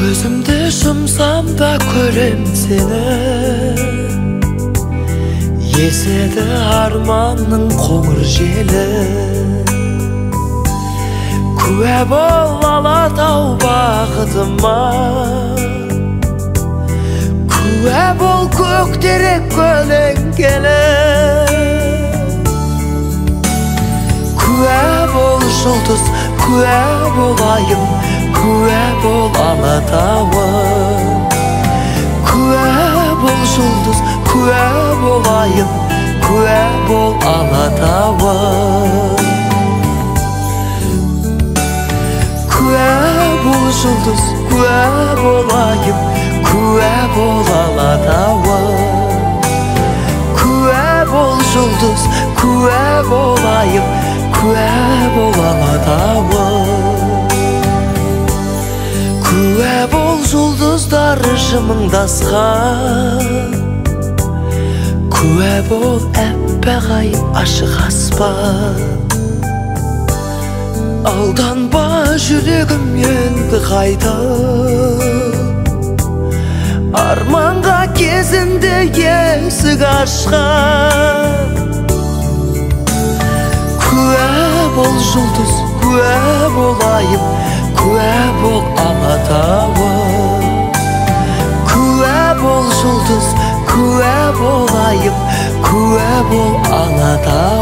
Көзімді жұмсам да көрем сені, еседі арманның қоңыр желі. Куә бол Алатау бақытыма, куә бол көктерек көлеңкелі. Куә бол жұлдыз, куә бол айым, куә бол Алатауым. Куә бол жұлдыз, куә бол айым, куә бол Алатауым. Куә бол жұлдыз, куә бол айым, куә бол Алатауым. Куә бол жұлдыз, куә бол айым, куә бол Алатауым. Куә бол жұлдыздар жымыңдасқан, куә бол әппақ ай ашық аспан. Алданба жүрегім енді қайта, арманға кезінде есік ашқан. Куә бол жұлдыз, куә бол айым, куә бол Алатауым. Куә бол жұлдыз, куә бол айым, куә бол Алатауым.